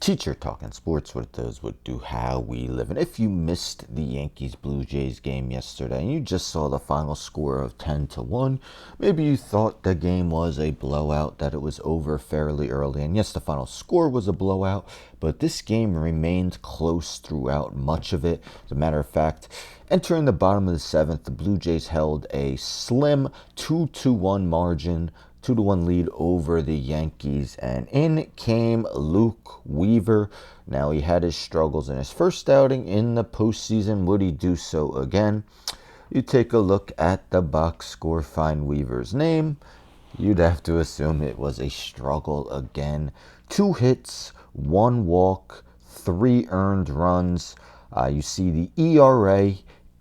Teacher Talking Sports, what it does, what do, how we live. And if you missed the Yankees Blue Jays game yesterday and you just saw the final score of 10-1, maybe you thought the game was a blowout, that it was over fairly early. And yes, the final score was a blowout, but this game remained close throughout much of it. As a matter of fact, entering the bottom of the seventh, the Blue Jays held a slim 2-1 margin, 2-1 lead over the Yankees, and in came Luke Weaver. Now, he had his struggles in his first outing in the postseason. Would he do so again? You take a look at the box score, find Weaver's name. You'd have to assume it was a struggle again. 2 hits, 1 walk, 3 earned runs. You see the ERA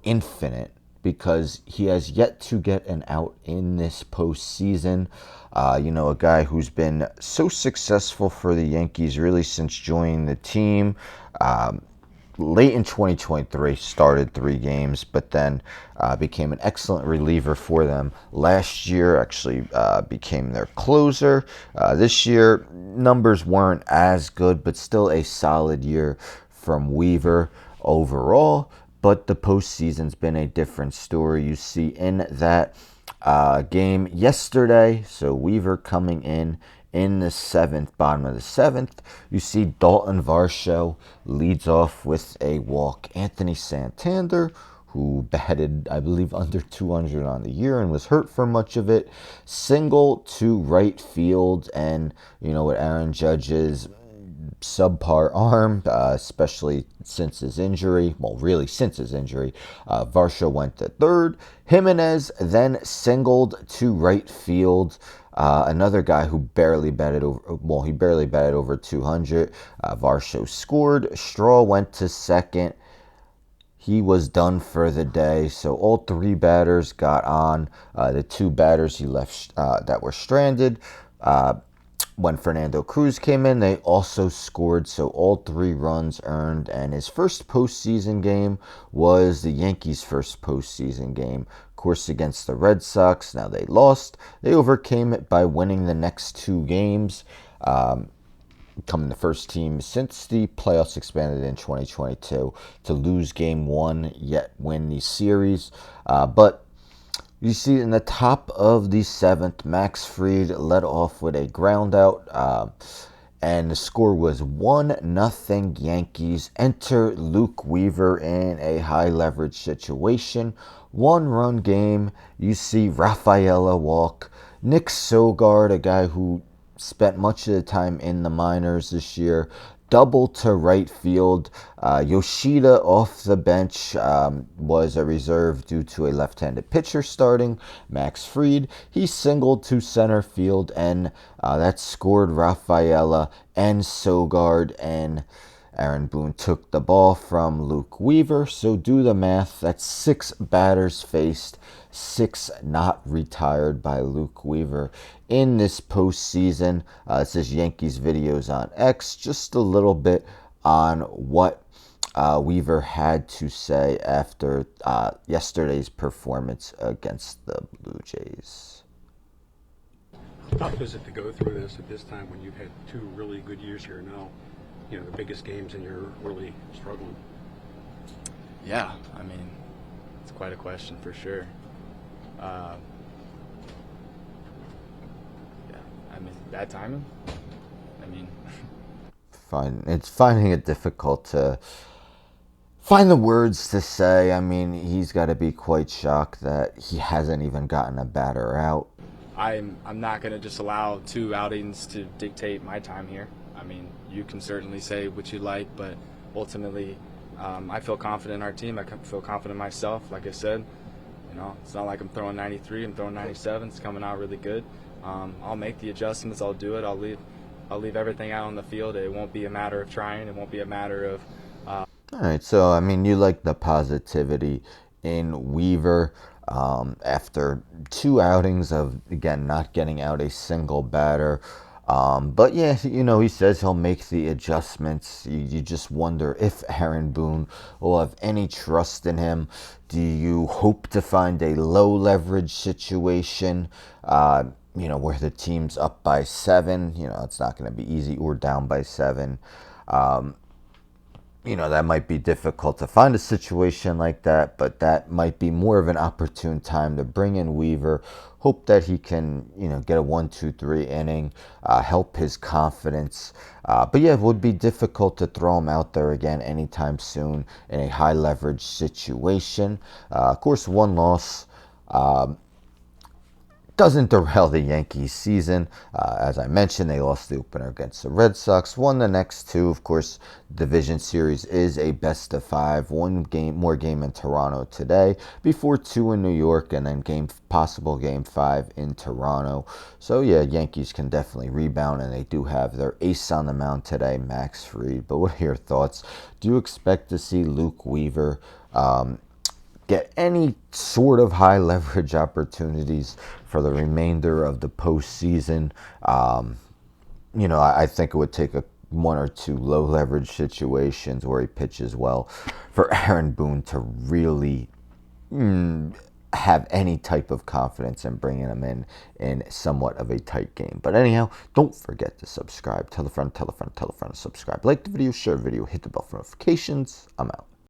infinite, because he has yet to get an out in this postseason. A guy who's been so successful for the Yankees really since joining the team. Late in 2023, started 3 games, but then became an excellent reliever for them. Last year, actually became their closer. This year, numbers weren't as good, but still a solid year from Weaver overall. But the postseason's been a different story. You see in that game yesterday, so Weaver coming in the seventh, bottom of the seventh, you see Dalton Varsho leads off with a walk. Anthony Santander, who batted, I believe, under 200 on the year and was hurt for much of it, single to right field. And, with Aaron Judge's subpar arm, especially since his injury. Well, really since his injury. Varsho went to third. Jimenez then singled to right field. Another guy who barely batted over 200. Varsho scored. Straw went to second. He was done for the day. So all 3 batters got on. The 2 batters he left that were stranded. When Fernando Cruz came in, they also scored, so all 3 runs earned. And his first postseason game was the Yankees' first postseason game, of course, against the Red Sox. Now, they lost. They overcame it by winning the next 2 games, becoming the first team since the playoffs expanded in 2022 to lose game 1, yet win the series. But you see in the top of the 7th, Max Fried led off with a ground out, and the score was 1-0 Yankees. Enter Luke Weaver in a high leverage situation. 1-run game. You see Rafaela walk. Nick Sogard, a guy who spent much of the time in the minors this year, double to right field. Yoshida off the bench was a reserve due to a left-handed pitcher starting, Max Fried. He singled to center field, and that scored Rafaela and Sogard, and Aaron Boone took the ball from Luke Weaver. So do the math. That's 6 batters faced, 6 not retired by Luke Weaver in this postseason. This is Yankees videos on X. Just a little bit on what Weaver had to say after yesterday's performance against the Blue Jays. How tough is it to go through this at this time when you've had 2 really good years here now? The biggest games, and you're really struggling. Yeah, it's quite a question for sure. Bad timing. It's finding it difficult to find the words to say. He's got to be quite shocked that he hasn't even gotten a batter out. I'm not going to just allow 2 outings to dictate my time here. You can certainly say what you like, but ultimately, I feel confident in our team. I feel confident in myself. Like I said, it's not like I'm throwing 93. I'm throwing 97. It's coming out really good. I'll make the adjustments. I'll do it. I'll leave everything out on the field. It won't be a matter of trying. It won't be a matter of. All right. So you like the positivity in Weaver. After 2 outings of, again, not getting out a single batter. But yeah, he says he'll make the adjustments. You just wonder if Aaron Boone will have any trust in him. Do you hope to find a low leverage situation, where the team's up by 7? It's not going to be easy, or down by 7. That might be difficult to find a situation like that, but that might be more of an opportune time to bring in Weaver. Hope that he can, get a 1, 2, 3 inning, help his confidence. But yeah, it would be difficult to throw him out there again anytime soon in a high leverage situation. Of course, one loss doesn't derail the Yankees season. As I mentioned, they lost the opener against the Red Sox, won the next two. Of course, division series is a best of 5. One more game in Toronto today, before 2 in New York, and then possible game 5 in Toronto. So yeah, Yankees can definitely rebound, and they do have their ace on the mound today, Max Fried. But what are your thoughts? Do you expect to see Luke Weaver get any sort of high leverage opportunities for the remainder of the postseason? I think it would take 1 or 2 low leverage situations where he pitches well for Aaron Boone to really have any type of confidence in bringing him in somewhat of a tight game. But anyhow, don't forget to subscribe. Tell a friend, tell a friend, tell a friend to subscribe. Like the video, share the video, hit the bell for notifications. I'm out.